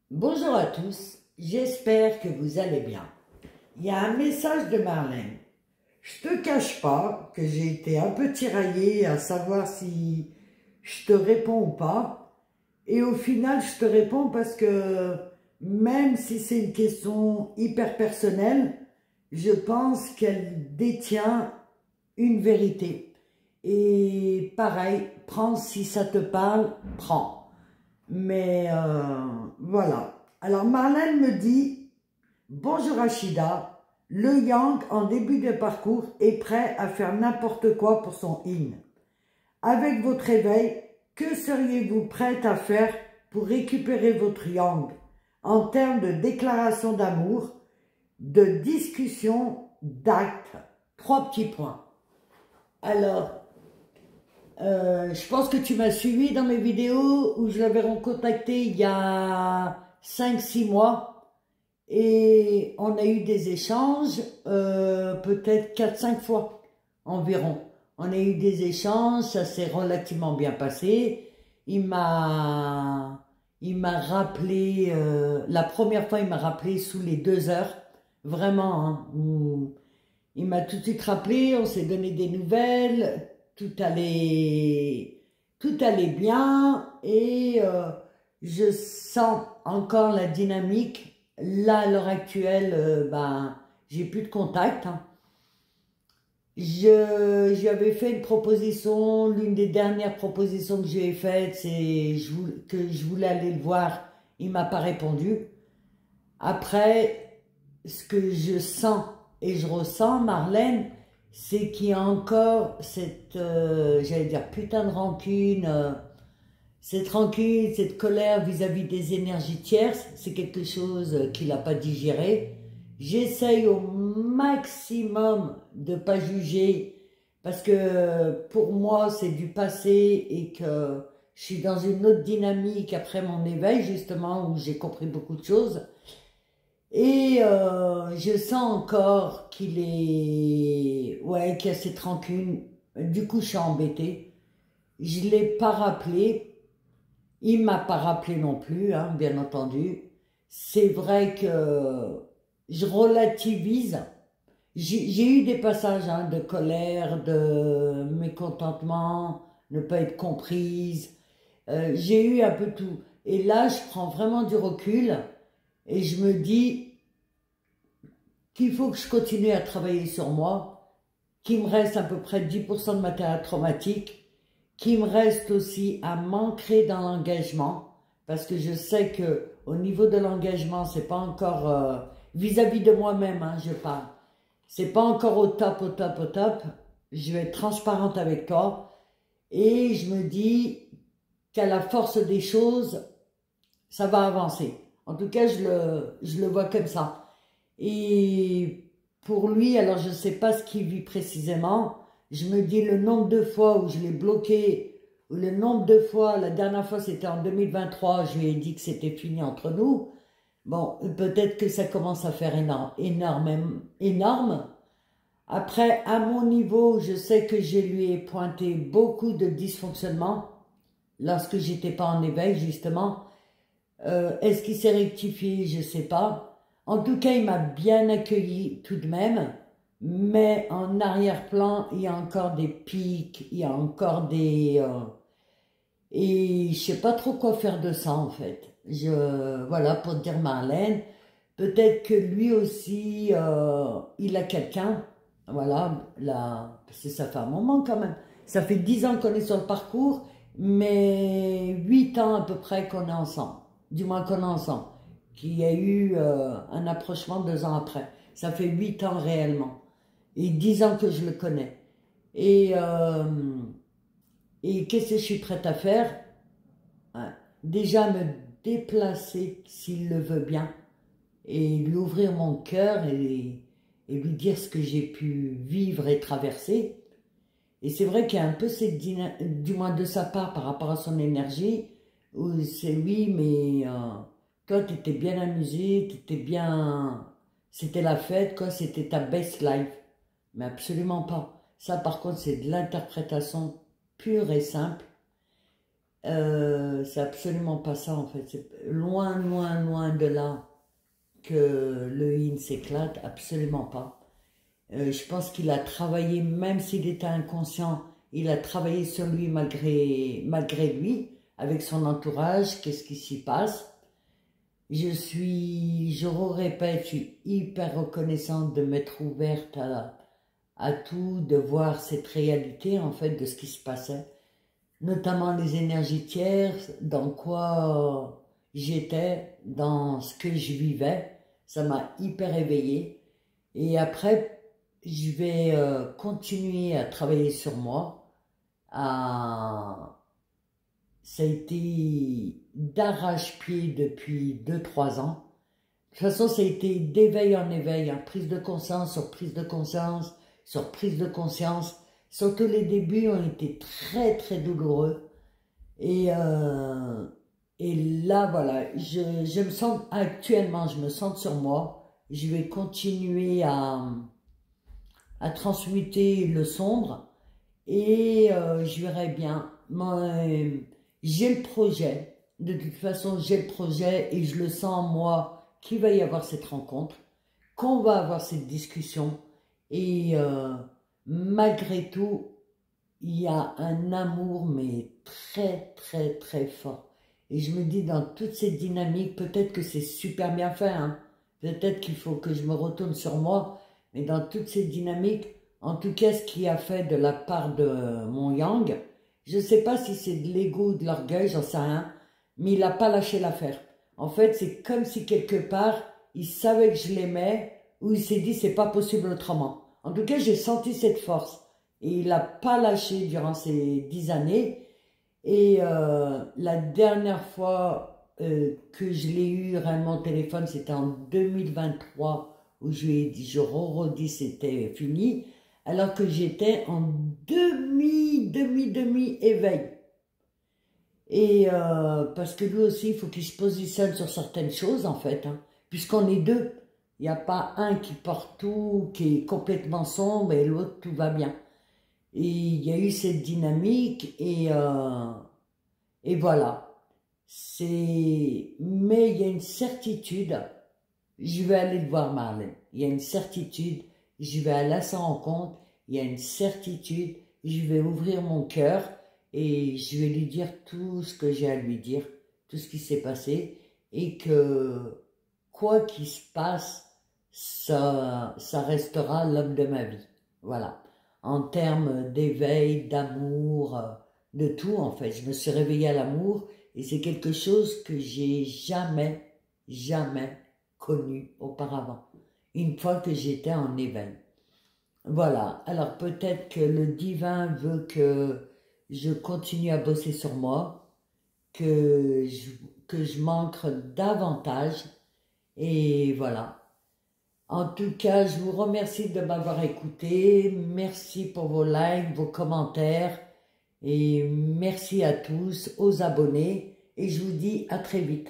Bonjour à tous, j'espère que vous allez bien. Il y a un message de Marlène. Je te cache pas que j'ai été un peu tiraillée à savoir si je te réponds ou pas. Et au final, je te réponds parce que même si c'est une question hyper personnelle, je pense qu'elle détient une vérité. Et pareil, prends si ça te parle, prends. Mais voilà. Alors Marlène me dit, bonjour Rachida, le Yang en début de parcours est prêt à faire n'importe quoi pour son in. Avec votre réveil, que seriez-vous prête à faire pour récupérer votre Yang en termes de déclaration d'amour, de discussion, d'acte? Trois petits points. Alors, je pense que tu m'as suivi dans mes vidéos où je l'avais recontacté il y a 5-6 mois et on a eu des échanges, peut-être 4-5 fois environ. On a eu des échanges, ça s'est relativement bien passé. Il m'a rappelé, la première fois il m'a rappelé sous les 2 heures, vraiment, hein, où il m'a tout de suite rappelé, on s'est donné des nouvelles, tout allait bien et je sens encore la dynamique. Là, à l'heure actuelle, j'ai plus de contact, hein. Je lui avais fait une proposition, l'une des dernières propositions que j'ai faites, c'est que je voulais aller le voir. Il m'a pas répondu. Après, ce que je sens et je ressens, Marlène, c'est qu'il y a encore cette, j'allais dire, putain de rancune, cette colère vis-à-vis des énergies tierces. C'est quelque chose qu'il n'a pas digéré. J'essaye au maximum de ne pas juger parce que pour moi, c'est du passé et que je suis dans une autre dynamique après mon éveil, justement, où j'ai compris beaucoup de choses. Et je sens encore qu'il est... Ouais, qu'il y a cette rancune. Du coup, je suis embêtée. Je ne l'ai pas rappelé. Il ne m'a pas rappelé non plus, hein, bien entendu. C'est vrai que je relativise. J'ai eu des passages, hein, de colère, de mécontentement, ne pas être comprise. J'ai eu un peu tout. Et là, je prends vraiment du recul et je me dis qu'il faut que je continue à travailler sur moi, qu'il me reste à peu près 10% de matériel traumatique, qu'il me reste aussi à m'ancrer dans l'engagement, parce que je sais que au niveau de l'engagement, c'est pas encore vis-à-vis de moi-même, hein, je parle. C'est pas encore au top, au top, au top. Je vais être transparente avec toi et je me dis qu'à la force des choses, ça va avancer. En tout cas, je le vois comme ça. Et pour lui, alors je ne sais pas ce qu'il vit précisément, je me dis le nombre de fois où je l'ai bloqué, ou le nombre de fois, la dernière fois c'était en 2023, je lui ai dit que c'était fini entre nous. Bon, peut-être que ça commence à faire énorme. Après, à mon niveau, je sais que je lui ai pointé beaucoup de dysfonctionnements lorsque j'étais pas en éveil, justement. Est-ce qu'il s'est rectifié? Je ne sais pas. En tout cas, il m'a bien accueilli tout de même. Mais en arrière-plan, il y a encore des pics, il y a encore des... et je sais pas trop quoi faire de ça, en fait. Voilà, pour te dire Marlène, peut-être que lui aussi, il a quelqu'un. Voilà, là, parce que ça fait un moment quand même. Ça fait 10 ans qu'on est sur le parcours, mais 8 ans à peu près qu'on est ensemble. Du moins qu'on est ensemble. Qu'il y a eu un approchement 2 ans après. Ça fait 8 ans réellement. Et 10 ans que je le connais. Et, euh, et qu'est-ce que je suis prête à faire? Hein, déjà me déplacer s'il le veut bien. Et lui ouvrir mon cœur et lui dire ce que j'ai pu vivre et traverser. Et c'est vrai qu'il y a un peu cette dynamique, du moins de sa part par rapport à son énergie, où c'est oui, mais toi, tu étais bien amusé, t'étais bien... C'était la fête, quoi, c'était ta best life. Mais absolument pas. Ça, par contre, c'est de l'interprétation pure et simple. C'est absolument pas ça en fait. C'est loin, loin, loin de là que le yin s'éclate, absolument pas. Je pense qu'il a travaillé, même s'il était inconscient, il a travaillé sur lui malgré lui, avec son entourage, qu'est-ce qui s'y passe. Je répète, je suis hyper reconnaissante de m'être ouverte à tout, de voir cette réalité en fait de ce qui se passait, notamment les énergies tierces, dans quoi j'étais, dans ce que je vivais. Ça m'a hyper éveillée. Et après, je vais continuer à travailler sur moi. Ça a été d'arrache-pied depuis 2-3 ans. De toute façon, ça a été d'éveil en éveil, hein, prise de conscience sur prise de conscience, sur prise de conscience. Surtout les débuts ont été très très douloureux. Et là, voilà, je me sens, actuellement, je me sens sur moi. Je vais continuer à transmuter le sombre et je verrai bien. J'ai le projet, de toute façon, j'ai le projet et je le sens, moi, qu'il va y avoir cette rencontre, qu'on va avoir cette discussion et malgré tout, il y a un amour, mais très, très, très fort. Et je me dis, dans toute cette dynamique, peut-être que c'est super bien fait, hein. Peut-être qu'il faut que je me retourne sur moi, mais dans toute cette dynamique, en tout cas, ce qui a fait de la part de mon Yang, je ne sais pas si c'est de l'ego ou de l'orgueil, j'en sais rien, mais il n'a pas lâché l'affaire. En fait, c'est comme si quelque part, il savait que je l'aimais, ou il s'est dit, c'est pas possible autrement. En tout cas, j'ai senti cette force. Et il n'a pas lâché durant ces 10 années. Et la dernière fois que je l'ai eu réellement au téléphone, c'était en 2023, où je lui ai dit, je redis, c'était fini, alors que j'étais en demi éveil. Et parce que lui aussi, il faut qu'il se positionne sur certaines choses, en fait, hein, puisqu'on est deux. Il n'y a pas un qui porte tout, qui est complètement sombre, et l'autre, tout va bien. Et il y a eu cette dynamique et voilà. Mais il y a une certitude, je vais aller le voir Marlène. Il y a une certitude, je vais aller à sa rencontre. Il y a une certitude, je vais ouvrir mon cœur et je vais lui dire tout ce que j'ai à lui dire, tout ce qui s'est passé et que quoi qu'il se passe, ça restera l'homme de ma vie. Voilà. En termes d'éveil, d'amour, de tout en fait. Je me suis réveillée à l'amour et c'est quelque chose que j'ai jamais connu auparavant. Une fois que j'étais en éveil. Voilà. Alors peut-être que le divin veut que je continue à bosser sur moi, que je m'ancre davantage et voilà. En tout cas, je vous remercie de m'avoir écouté. Merci pour vos likes, vos commentaires. Et merci à tous, aux abonnés. Et je vous dis à très vite.